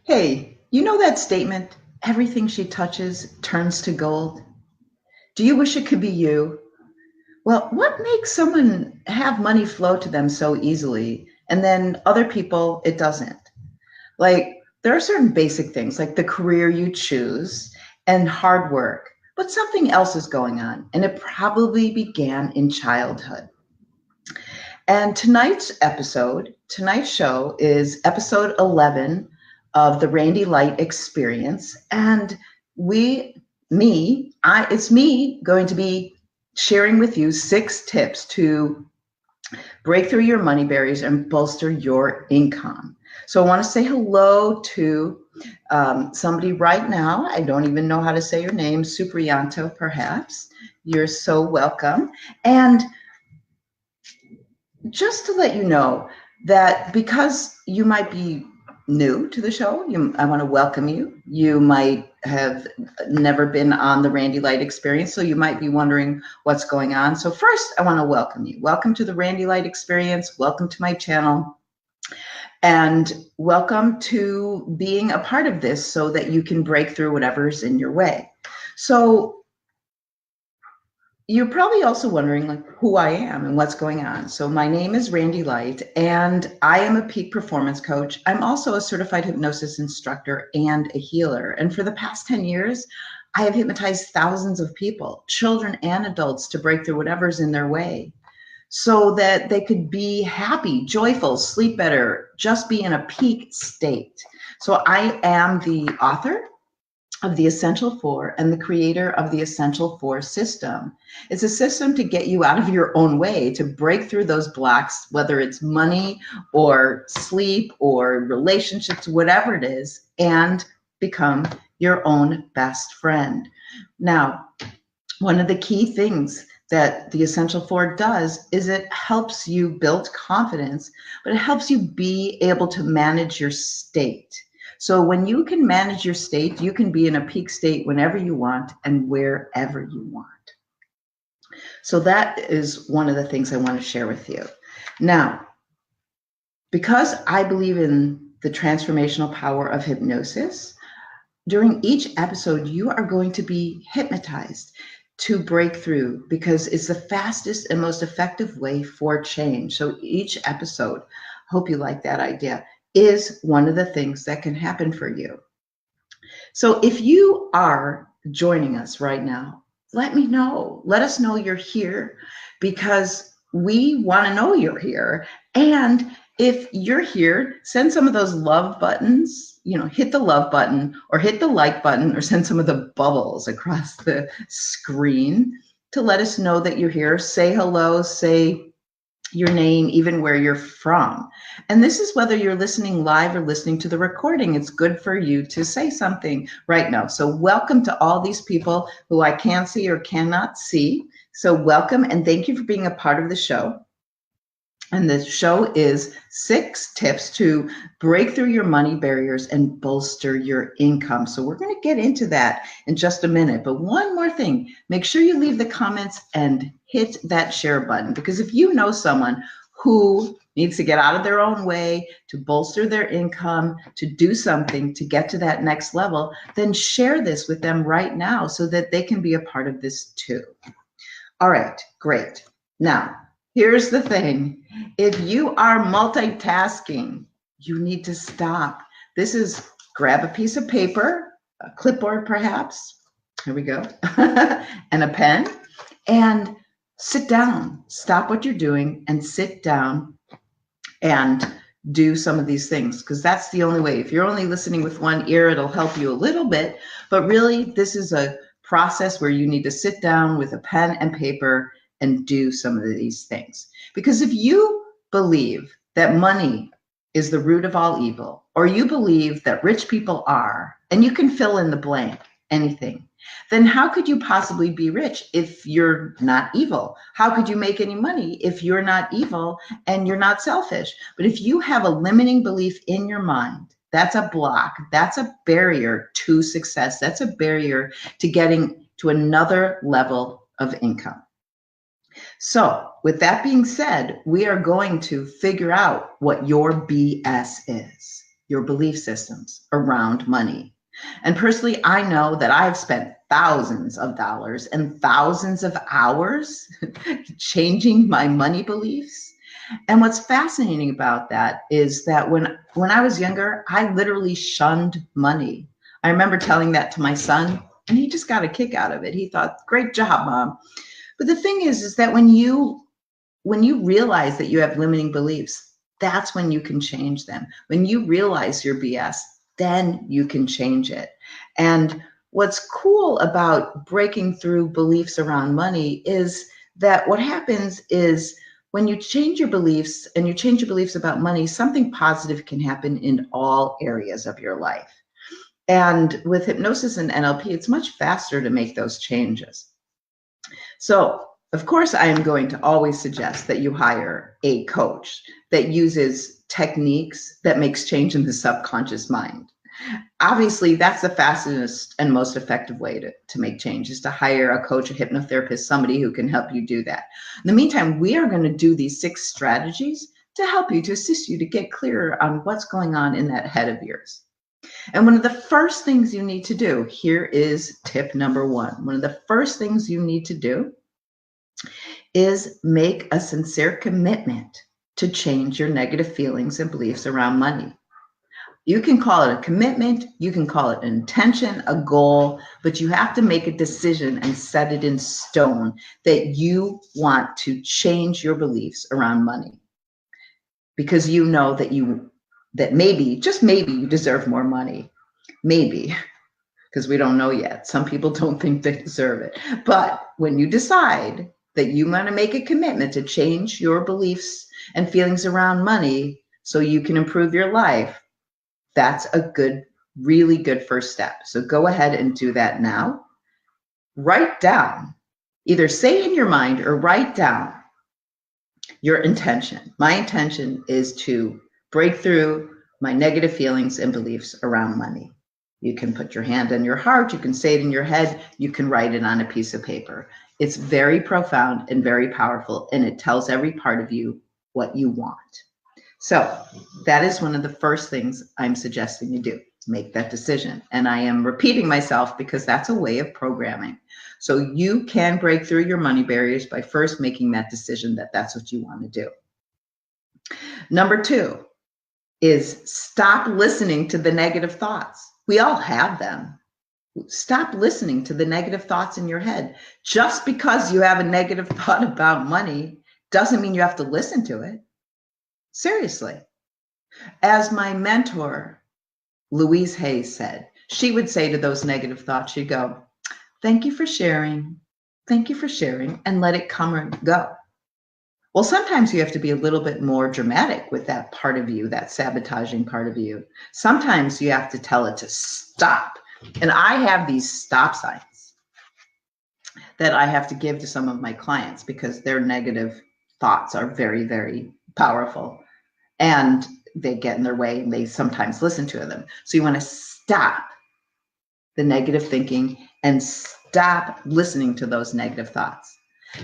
Hey, you know that statement, everything she touches turns to gold? Do you wish it could be you? Well, what makes someone have money flow to them so easily and then other people it doesn't? Like, there are certain basic things like the career you choose and hard work, but something else is going on, and it probably began in childhood. And tonight's show is episode 11 of the Randy Light Experience. And it's me going to be sharing with you 6 tips to break through your money barriers and bolster your income. So I want to say hello to somebody right now. I don't even know how to say your name, Supriyanto, perhaps. You're so welcome. And just to let you know that because you might be new to the show, I want to welcome you. You might have never been on the Randy Light Experience, so you might be wondering what's going on. So first, I want to welcome you. Welcome to the Randy Light Experience. Welcome to my channel. And welcome to being a part of this so that you can break through whatever's in your way. So you're probably also wondering like who I am and what's going on. So my name is Randy Light and I am a peak performance coach. I'm also a certified hypnosis instructor and a healer. And for the past 10 years, I have hypnotized thousands of people, children and adults, to break through whatever's in their way so that they could be happy, joyful, sleep better, just be in a peak state. So I am the author of the Essential Four and the creator of the Essential Four system. It's a system to get you out of your own way, to break through those blocks, whether it's money or sleep or relationships, whatever it is, and become your own best friend. Now, one of the key things that the Essential Four does is it helps you build confidence, but it helps you be able to manage your state. So when you can manage your state, you can be in a peak state whenever you want and wherever you want. So that is one of the things I want to share with you. Now, because I believe in the transformational power of hypnosis, during each episode, you are going to be hypnotized to break through because it's the fastest and most effective way for change. So each episode, hope you like that idea, is one of the things that can happen for you. So if you are joining us right now, let me know. Let us know you're here because we want to know you're here. And if you're here, send some of those love buttons, hit the love button or hit the like button or send some of the bubbles across the screen to let us know that you're here. Say hello, say your name, even where you're from. And this is whether you're listening live or listening to the recording. It's good for you to say something right now. So welcome to all these people who I can't see or cannot see. So welcome and thank you for being a part of the show. And the show is 6 tips to break through your money barriers and bolster your income. So we're going to get into that in just a minute. But one more thing, make sure you leave the comments and hit that share button, because if you know someone who needs to get out of their own way, to bolster their income, to do something to get to that next level, then share this with them right now so that they can be a part of this too. All right, great. Now, here's the thing. If you are multitasking, you need to stop. This is grab a piece of paper, a clipboard perhaps, here we go, and a pen, and sit down. Stop what you're doing and sit down and do some of these things, because that's the only way. If you're only listening with one ear, it'll help you a little bit, but really this is a process where you need to sit down with a pen and paper and do some of these things. Because if you believe that money is the root of all evil, or you believe that rich people are, and you can fill in the blank, anything, then how could you possibly be rich if you're not evil? How could you make any money if you're not evil and you're not selfish? But if you have a limiting belief in your mind, that's a block. That's a barrier to success. That's a barrier to getting to another level of income. So with that being said, we are going to figure out what your BS is. your belief systems around money. And personally, I know that I've spent thousands of dollars and thousands of hours changing my money beliefs. And what's fascinating about that is that when I was younger, I literally shunned money. I remember telling that to my son, and he just got a kick out of it. He thought, "Great job, Mom." But the thing is that when you realize that you have limiting beliefs, that's when you can change them. When you realize your BS, then you can change it. And what's cool about breaking through beliefs around money is that what happens is when you change your beliefs and you change your beliefs about money, something positive can happen in all areas of your life. And with hypnosis and NLP, it's much faster to make those changes. So, of course, I am going to always suggest that you hire a coach that uses techniques that makes change in the subconscious mind. Obviously, that's the fastest and most effective way to make change, is to hire a coach, a hypnotherapist, somebody who can help you do that. In the meantime, we are going to do these 6 strategies to help you, to assist you to get clearer on what's going on in that head of yours. And one of the first things you need to do, here is tip number 1. One of the first things you need to do is make a sincere commitment to change your negative feelings and beliefs around money. You can call it a commitment, you can call it an intention, a goal, but you have to make a decision and set it in stone that you want to change your beliefs around money. Because you know that maybe, just maybe, you deserve more money. Maybe, because we don't know yet. Some people don't think they deserve it. But when you decide that you want to make a commitment to change your beliefs and feelings around money so you can improve your life, that's a good, really good first step. So go ahead and do that now. Write down, either say in your mind or write down your intention. My intention is to break through my negative feelings and beliefs around money. You can put your hand on your heart, you can say it in your head, you can write it on a piece of paper. It's very profound and very powerful, and it tells every part of you what you want. So that is one of the first things I'm suggesting you do. Make that decision. And I am repeating myself because that's a way of programming. So you can break through your money barriers by first making that decision that that's what you want to do. Number 2 is stop listening to the negative thoughts. We all have them. Stop listening to the negative thoughts in your head. Just because you have a negative thought about money doesn't mean you have to listen to it. Seriously. As my mentor, Louise Hayes, said, she would say to those negative thoughts, she'd go, "Thank you for sharing. Thank you for sharing," and let it come and go. Well, sometimes you have to be a little bit more dramatic with that part of you, that sabotaging part of you. Sometimes you have to tell it to stop. And I have these stop signs that I have to give to some of my clients because their negative thoughts are very, very powerful. And they get in their way and they sometimes listen to them. So you want to stop the negative thinking and stop listening to those negative thoughts.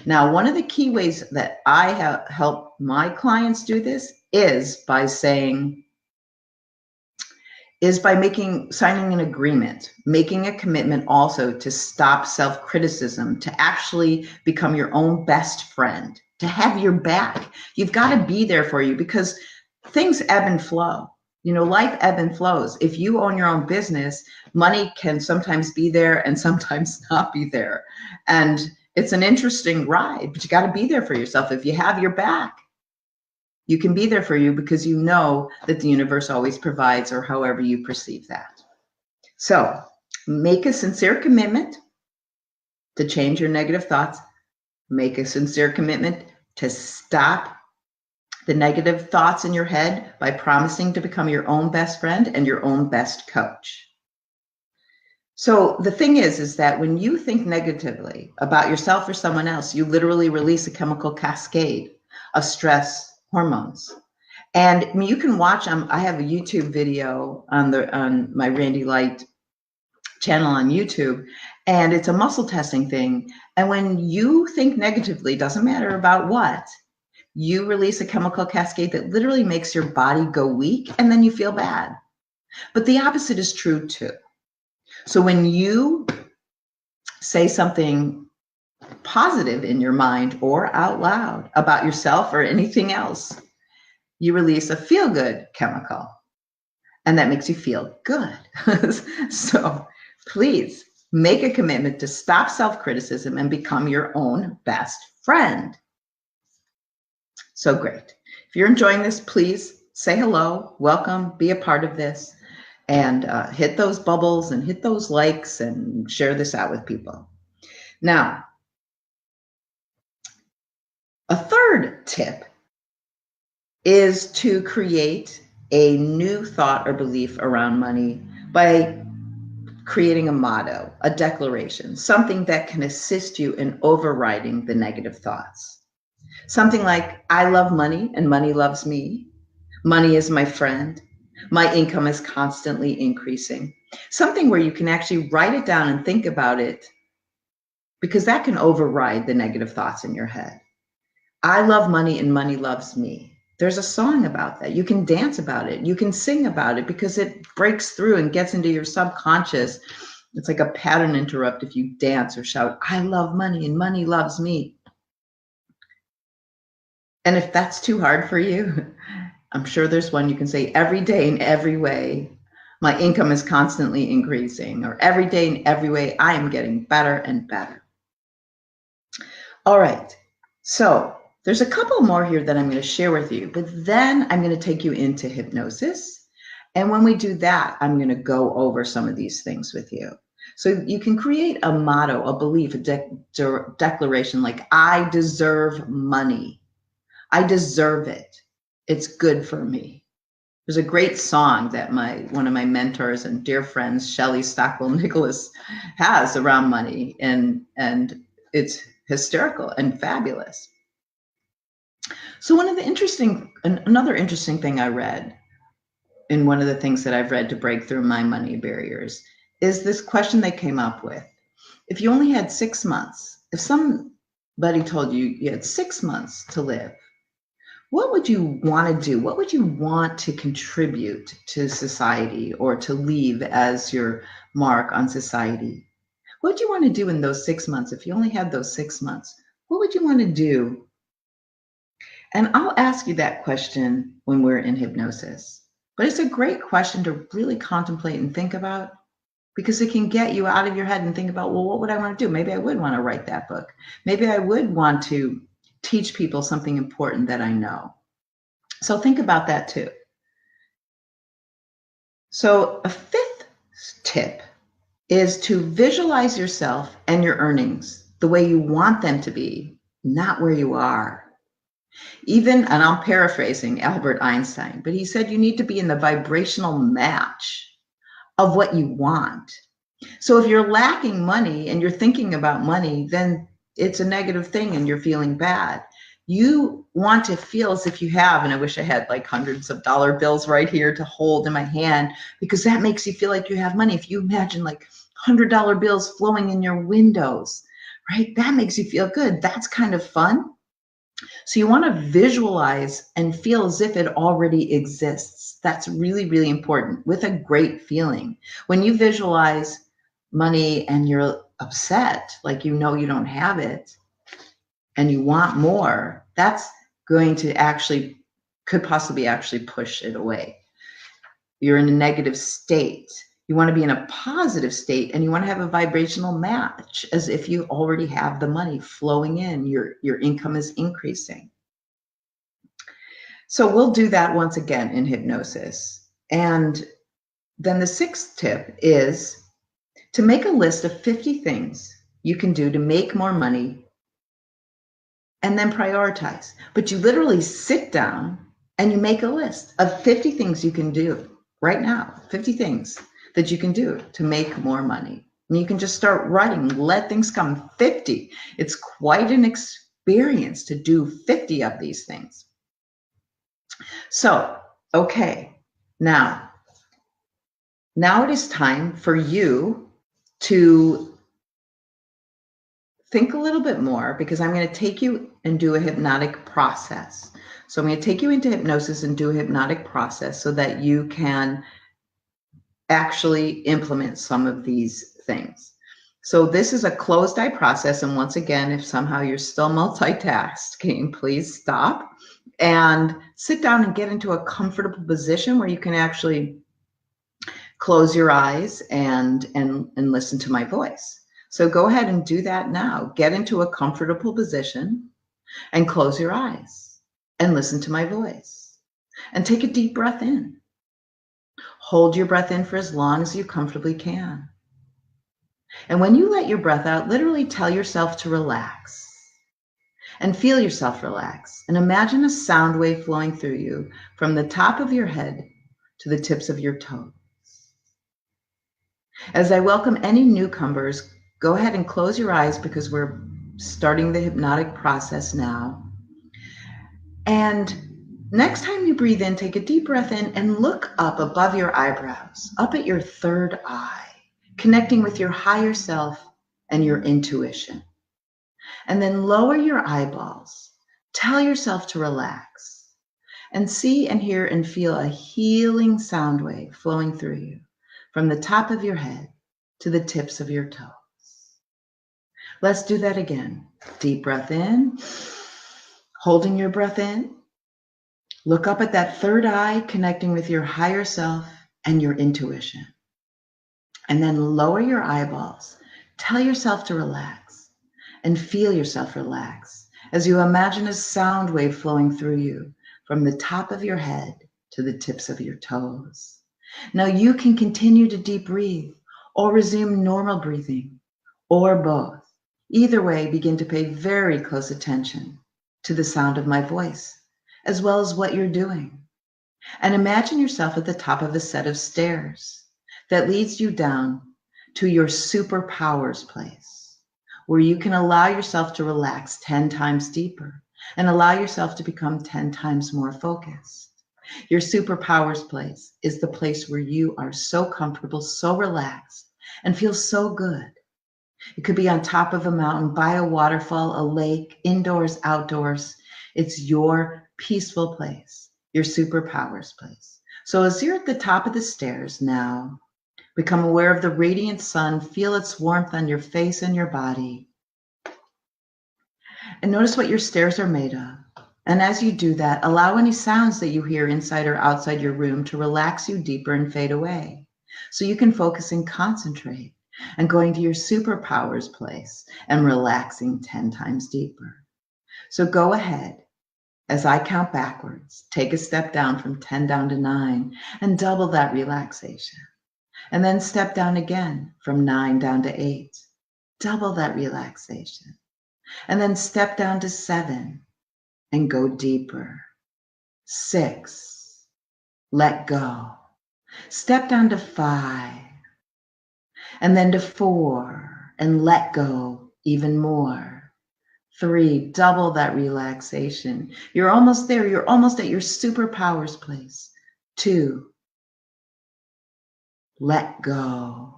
Now, one of the key ways that I have helped my clients do this is by signing an agreement, making a commitment also to stop self-criticism, to actually become your own best friend, to have your back. You've got to be there for you because things ebb and flow. You know, life ebb and flows. If you own your own business, money can sometimes be there and sometimes not be there. And it's an interesting ride, but you got to be there for yourself. If you have your back, you can be there for you because you know that the universe always provides, or however you perceive that. So make a sincere commitment to change your negative thoughts. Make a sincere commitment to stop the negative thoughts in your head by promising to become your own best friend and your own best coach. So the thing is that when you think negatively about yourself or someone else, you literally release a chemical cascade of stress hormones. And I mean, you can watch, I have a YouTube video on my Randi Light channel on YouTube, and it's a muscle testing thing. And when you think negatively, doesn't matter about what, you release a chemical cascade that literally makes your body go weak, and then you feel bad. But the opposite is true too. So when you say something positive in your mind or out loud about yourself or anything else, you release a feel-good chemical, and that makes you feel good. So please make a commitment to stop self-criticism and become your own best friend. So great. If you're enjoying this, please say hello, welcome, be a part of this, and hit those bubbles and hit those likes and share this out with people. Now, a third tip is to create a new thought or belief around money by creating a motto, a declaration, something that can assist you in overriding the negative thoughts. Something like, I love money and money loves me. Money is my friend. My income is constantly increasing. Something where you can actually write it down and think about it, because that can override the negative thoughts in your head. I love money and money loves me. There's a song about that. You can dance about it. You can sing about it because it breaks through and gets into your subconscious. It's like a pattern interrupt if you dance or shout, I love money and money loves me. And if that's too hard for you, I'm sure there's one you can say every day in every way. My income is constantly increasing, or every day in every way, I am getting better and better. All right. So there's a couple more here that I'm going to share with you, but then I'm going to take you into hypnosis. And when we do that, I'm going to go over some of these things with you. So you can create a motto, a belief, a declaration like, I deserve money. I deserve it. It's good for me. There's a great song that one of my mentors and dear friends, Shelley Stockwell Nicholas, has around money, and it's hysterical and fabulous. So another interesting thing I read, and one of the things that I've read to break through my money barriers, is this question they came up with. If you only had 6 months, if somebody told you you had 6 months to live, what would you want to do? What would you want to contribute to society or to leave as your mark on society? What would you want to do in those 6 months? If you only had those 6 months, what would you want to do? And I'll ask you that question when we're in hypnosis. But it's a great question to really contemplate and think about, because it can get you out of your head and think about, well, what would I want to do? Maybe I would want to write that book. Maybe I would want to teach people something important that I know. So think about that too. So a fifth tip is to visualize yourself and your earnings the way you want them to be, not where you are. And I'm paraphrasing Albert Einstein, but he said you need to be in the vibrational match of what you want. So if you're lacking money and you're thinking about money, then it's a negative thing and you're feeling bad. You want to feel as if you have, and I wish I had like hundreds of dollar bills right here to hold in my hand, because that makes you feel like you have money. If you imagine like $100 bills flowing in your windows, right? That makes you feel good. That's kind of fun. So you want to visualize and feel as if it already exists. That's really, really important, with a great feeling. When you visualize money and you're upset, like you know you don't have it and you want more, that's going to could possibly actually push it away. You're in a negative state. You want to be in a positive state, and you want to have a vibrational match as if you already have the money flowing in, your income is increasing. So we'll do that once again in hypnosis. And then the sixth tip is to make a list of 50 things you can do to make more money, and then prioritize. But you literally sit down and you make a list of 50 things you can do right now, 50 things that you can do to make more money. And you can just start writing, let things come. 50. It's quite an experience to do 50 of these things. So, okay, now it is time for you to think a little bit more, because I'm going to take you and do a hypnotic process. So I'm going to take you into hypnosis and do a hypnotic process so that you can actually implement some of these things. So this is a closed eye process. And once again, if somehow you're still multitasking, please stop and sit down and get into a comfortable position where you can actually close your eyes and listen to my voice. So go ahead and do that now. Get into a comfortable position and close your eyes and listen to my voice. And take a deep breath in. Hold your breath in for as long as you comfortably can. And when you let your breath out, literally tell yourself to relax and feel yourself relax. And imagine a sound wave flowing through you from the top of your head to the tips of your toes. As I welcome any newcomers, go ahead and close your eyes because we're starting the hypnotic process now. And next time you breathe in, take a deep breath in and look up above your eyebrows, up at your third eye, connecting with your higher self and your intuition. And then lower your eyeballs. Tell yourself to relax and see and hear and feel a healing sound wave flowing through you from the top of your head to the tips of your toes. Let's do that again. Deep breath in, holding your breath in. Look up at that third eye, connecting with your higher self and your intuition. And then lower your eyeballs. Tell yourself to relax and feel yourself relax as you imagine a sound wave flowing through you from the top of your head to the tips of your toes. Now you can continue to deep breathe or resume normal breathing or both. Either way, begin to pay very close attention to the sound of my voice, as well as what you're doing. And imagine yourself at the top of a set of stairs that leads you down to your superpowers place, where you can allow yourself to relax 10 times deeper and allow yourself to become 10 times more focused. Your superpowers place is the place where you are so comfortable, so relaxed, and feel so good. It could be on top of a mountain, by a waterfall, a lake, indoors, outdoors. It's your peaceful place, your superpowers place. So as you're at the top of the stairs now, become aware of the radiant sun, feel its warmth on your face and your body. And notice what your stairs are made of. And as you do that, allow any sounds that you hear inside or outside your room to relax you deeper and fade away. So you can focus and concentrate and going to your superpowers place and relaxing 10 times deeper. So go ahead as I count backwards, take a step down from 10 down to 9 and double that relaxation. And then step down again from 9 down to 8, double that relaxation. And then step down to 7 and go deeper. 6, let go. Step down to 5 and then to 4 and let go even more. 3, double that relaxation. You're almost there. You're almost at your superpowers place. 2, let go.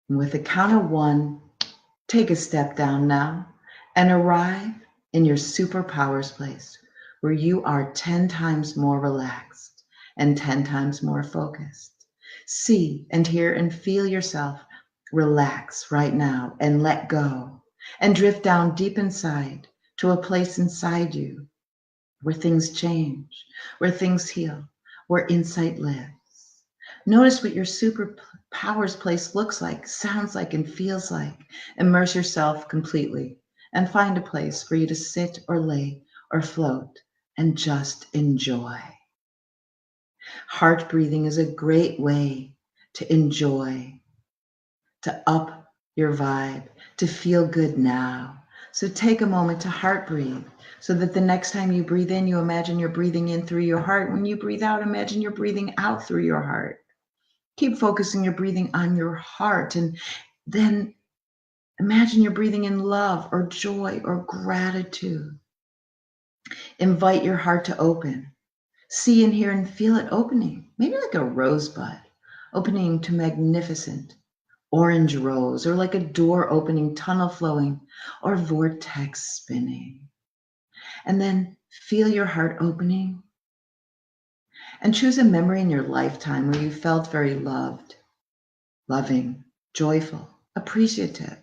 And with the count of 1, take a step down now and arrive in your superpowers place where you are 10 times more relaxed and 10 times more focused. See and hear and feel yourself relax right now and let go and drift down deep inside to a place inside you where things change, where things heal, where insight lives. Notice what your superpowers place looks like, sounds like, and feels like. Immerse yourself completely and find a place for you to sit or lay or float and just enjoy. Heart breathing is a great way to enjoy, to up your vibe, to feel good now. So take a moment to heart breathe so that the next time you breathe in, you imagine you're breathing in through your heart. When you breathe out, imagine you're breathing out through your heart. Keep focusing your breathing on your heart and then imagine you're breathing in love or joy or gratitude. Invite your heart to open. See and hear and feel it opening, maybe like a rosebud, opening to magnificent orange rose, or like a door opening, tunnel flowing, or vortex spinning. And then feel your heart opening And choose a memory in your lifetime where you felt very loved, loving, joyful, appreciative.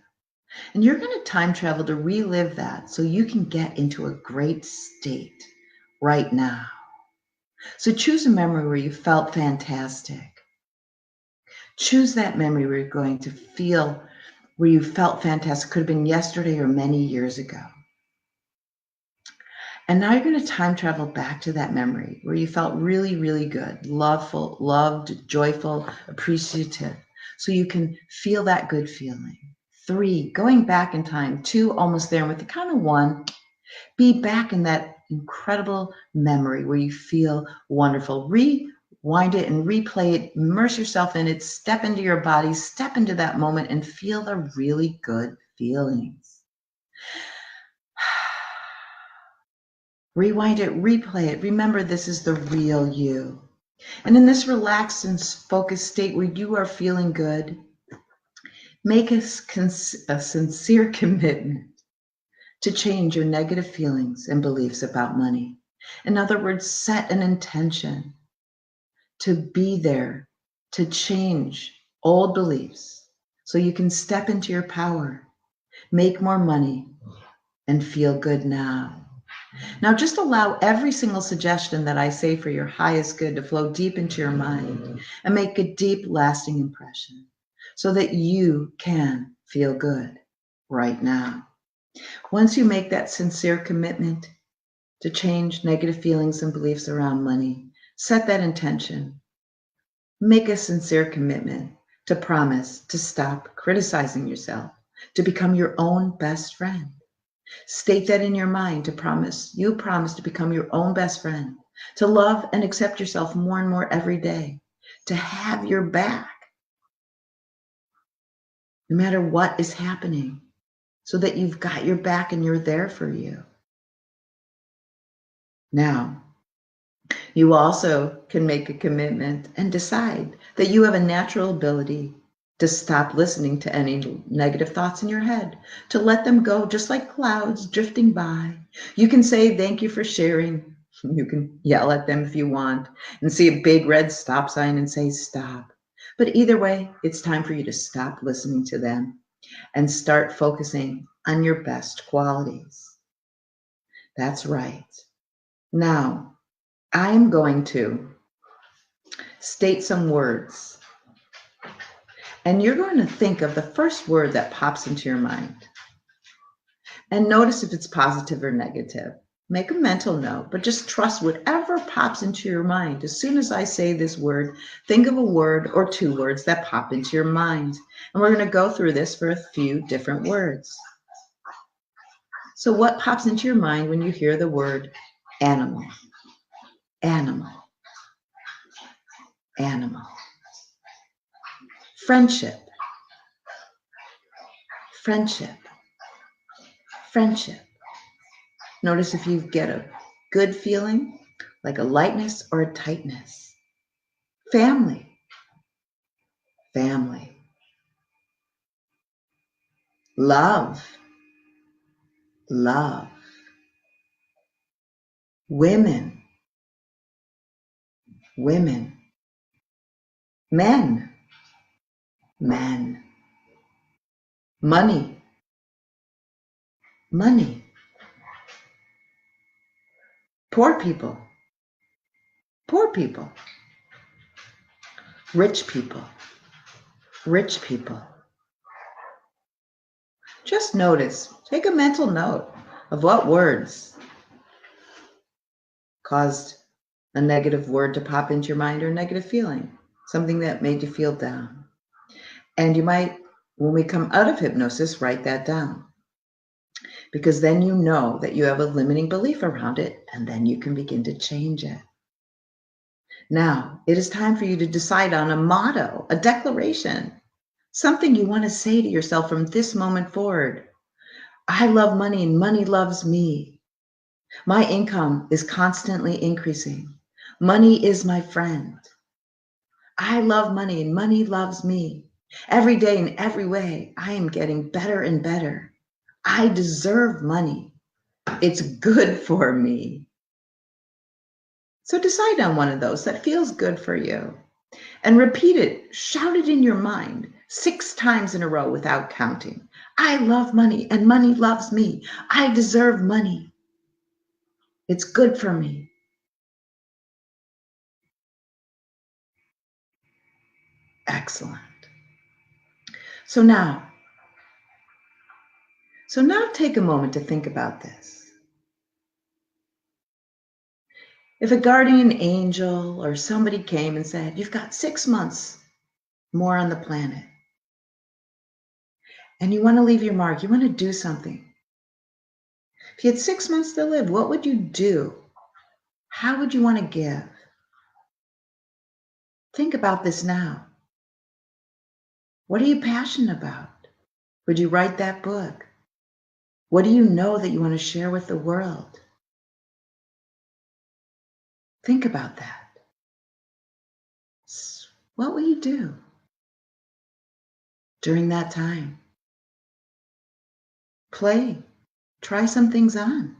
And you're going to time travel to relive that so you can get into a great state right now. So choose a memory where you felt fantastic. Choose that memory where you're going to feel where you felt fantastic. Could have been yesterday or many years ago. And now you're going to time travel back to that memory where you felt really, really good, loveful, loved, joyful, appreciative. So you can feel that good feeling. 3, going back in time. 2, almost there. And with the count of 1, be back in that incredible memory where you feel wonderful. Rewind it and replay it. Immerse yourself in it. Step into your body. Step into that moment and feel the really good feelings. Rewind it, replay it. Remember, this is the real you. And in this relaxed and focused state where you are feeling good, make a sincere commitment to change your negative feelings and beliefs about money. In other words, set an intention to be there, to change old beliefs so you can step into your power, make more money, and feel good now. Now, just allow every single suggestion that I say for your highest good to flow deep into your mind and make a deep, lasting impression so that you can feel good right now. Once you make that sincere commitment to change negative feelings and beliefs around money, set that intention. Make a sincere commitment to promise to stop criticizing yourself, to become your own best friend. State that in your mind to promise to become your own best friend, to love and accept yourself more and more every day, to have your back no matter what is happening, so that you've got your back and you're there for you. Now, you also can make a commitment and decide that you have a natural ability to stop listening to any negative thoughts in your head, to let them go just like clouds drifting by. You can say, thank you for sharing. You can yell at them if you want and see a big red stop sign and say, stop. But either way, it's time for you to stop listening to them and start focusing on your best qualities. That's right. Now, I'm going to state some words. And you're going to think of the first word that pops into your mind. And notice if it's positive or negative. Make a mental note, but just trust whatever pops into your mind. As soon as I say this word, think of a word or 2 words that pop into your mind. And we're going to go through this for a few different words. So what pops into your mind when you hear the word animal? Animal. Animal. Friendship. Friendship. Friendship. Notice if you get a good feeling, like a lightness or a tightness. Family. Family. Love. Love. Women. Women. Men. Men. Money. Money. Poor people. Poor people. Rich people. Rich people. Just notice, take a mental note of what words caused a negative word to pop into your mind or a negative feeling, something that made you feel down. And you might, when we come out of hypnosis, write that down, because then you know that you have a limiting belief around it, and then you can begin to change it. Now, it is time for you to decide on a motto, a declaration, something you want to say to yourself from this moment forward. I love money and money loves me. My income is constantly increasing. Money is my friend. I love money and money loves me. Every day in every way, I am getting better and better. I deserve money. It's good for me. So decide on one of those that feels good for you and repeat it. Shout it in your mind 6 times in a row without counting. I love money and money loves me. I deserve money. It's good for me. Excellent. So now take a moment to think about this. If a guardian angel or somebody came and said, you've got 6 months more on the planet, and you want to leave your mark, you want to do something. If you had 6 months to live, what would you do? How would you want to give? Think about this now. What are you passionate about? Would you write that book? What do you know that you want to share with the world? Think about that. What will you do during that time? Play. Try some things on.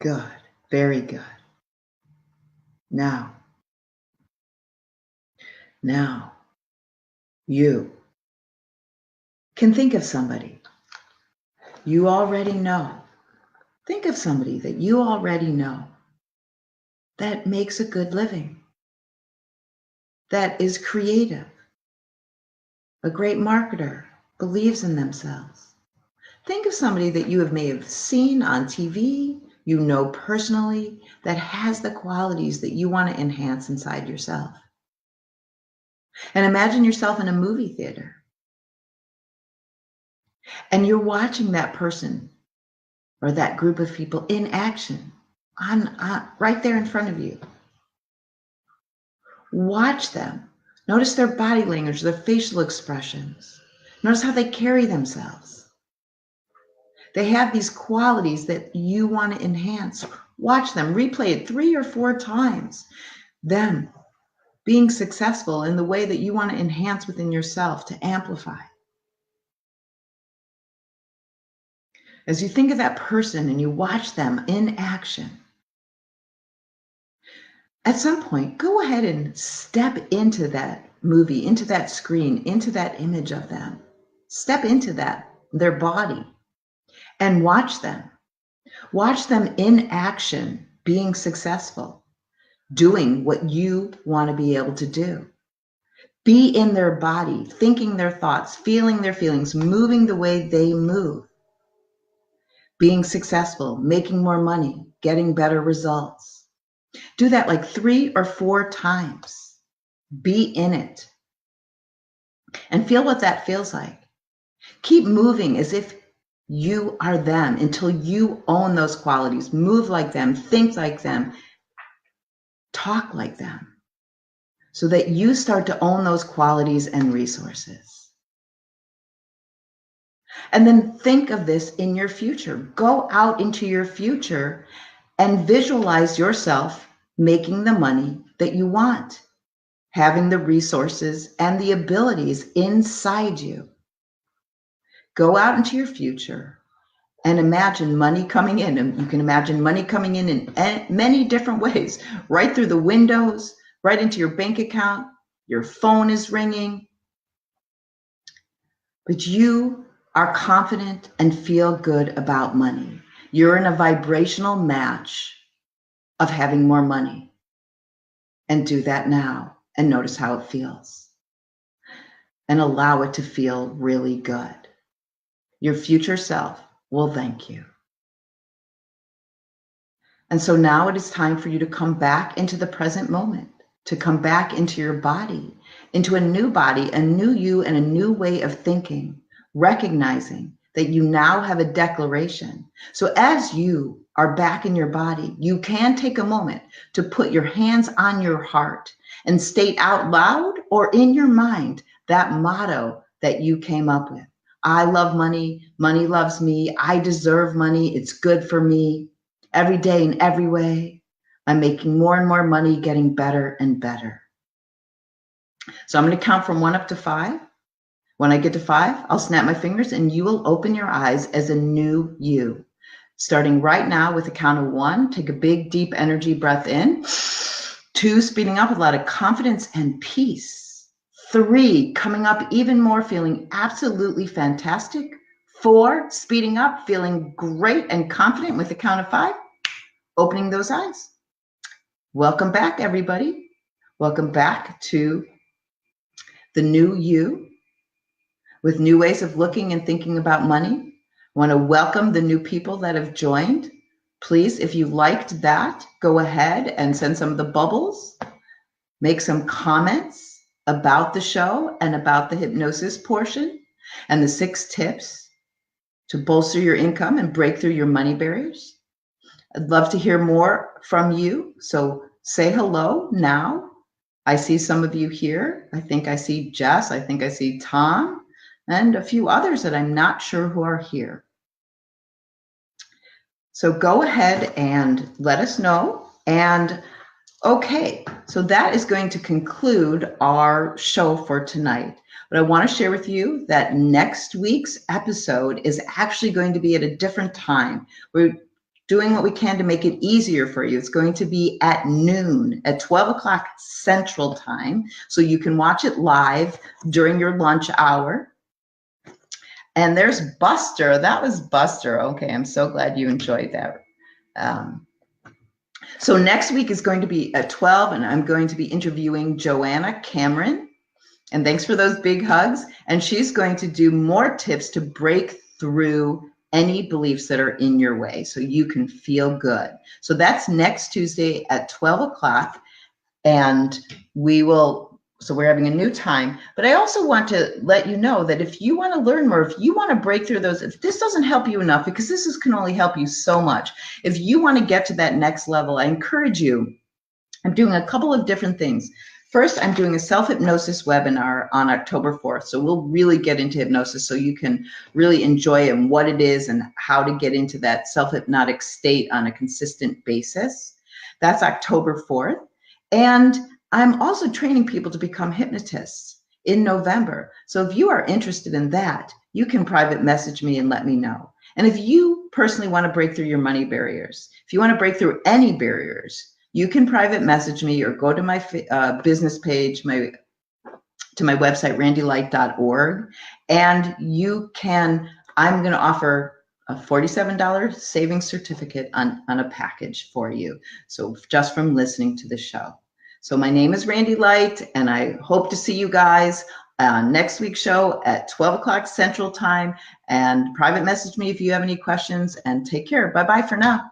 Good. Very good. Now, you can think of somebody you already know. Think of somebody that you already know that makes a good living, that is creative, a great marketer, believes in themselves. Think of somebody that you may have seen on TV, you know personally, that has the qualities that you want to enhance inside yourself. And imagine yourself in a movie theater. And you're watching that person or that group of people in action right there in front of you. Watch them. Notice their body language, their facial expressions. Notice how they carry themselves. They have these qualities that you want to enhance. Watch them, replay it 3 or 4 times. Them being successful in the way that you want to enhance within yourself, to amplify. As you think of that person and you watch them in action, at some point, go ahead and step into that movie, into that screen, into that image of them. Step into that, their body, and watch them. Watch them in action, being successful, doing what you want to be able to do. Be in their body, thinking their thoughts, feeling their feelings, moving the way they move. Being successful, making more money, getting better results. Do that like 3 or 4 times. Be in it and feel what that feels like. Keep moving as if you are them until you own those qualities. Move like them, think like them, talk like them, so that you start to own those qualities and resources. And then think of this in your future. Go out into your future and visualize yourself making the money that you want, having the resources and the abilities inside you. Go out into your future and imagine money coming in. And you can imagine money coming in many different ways, right through the windows, right into your bank account. Your phone is ringing. But you are confident and feel good about money. You're in a vibrational match of having more money. And do that now and notice how it feels. And allow it to feel really good. Your future self will thank you. And so now it is time for you to come back into the present moment, to come back into your body, into a new body, a new you, and a new way of thinking, recognizing that you now have a declaration. So as you are back in your body, you can take a moment to put your hands on your heart and state out loud or in your mind that motto that you came up with. I love money. Money loves me. I deserve money. It's good for me. Every day in every way, I'm making more and more money, getting better and better. So I'm going to count from 1 up to 5. When I get to 5, I'll snap my fingers and you will open your eyes as a new you. Starting right now with a count of 1, take a big, deep energy breath in. 2, speeding up with a lot of confidence and peace. 3, coming up even more, feeling absolutely fantastic. 4, speeding up, feeling great and confident with a count of 5, opening those eyes. Welcome back, everybody. Welcome back to the new you with new ways of looking and thinking about money. I want to welcome the new people that have joined. Please, if you liked that, go ahead and send some of the bubbles, make some comments about the show and about the hypnosis portion and the 6 tips to bolster your income and break through your money barriers. I'd love to hear more from you. So say hello now. I see some of you here. I think I see Jess. I think I see Tom and a few others that I'm not sure who are here. So go ahead and let us know. And okay, so that is going to conclude our show for tonight. But I want to share with you that next week's episode is actually going to be at a different time. We're doing what we can to make it easier for you. It's going to be at noon, at 12 o'clock Central Time, so you can watch it live during your lunch hour. And there's Buster. That was Buster. Okay, I'm so glad you enjoyed that. So next week is going to be at 12, and I'm going to be interviewing Joanna Cameron. And thanks for those big hugs. And she's going to do more tips to break through any beliefs that are in your way so you can feel good. So that's next Tuesday at 12 o'clock. And so we're having a new time. But I also want to let you know that if you want to learn more, if you want to break through those, if this doesn't help you enough, because can only help you so much. If you want to get to that next level, I encourage you. I'm doing a couple of different things. First, I'm doing a self-hypnosis webinar on October 4th. So we'll really get into hypnosis so you can really enjoy it and what it is and how to get into that self-hypnotic state on a consistent basis. That's October 4th. And I'm also training people to become hypnotists in November. So if you are interested in that, you can private message me and let me know. And if you personally want to break through your money barriers, if you want to break through any barriers, you can private message me or go to my business page, to my website, randilight.org. And I'm going to offer a $47 savings certificate on a package for you. So just from listening to the show. So my name is Randi Light, and I hope to see you guys on next week's show at 12 o'clock Central Time. And private message me if you have any questions, and take care. Bye-bye for now.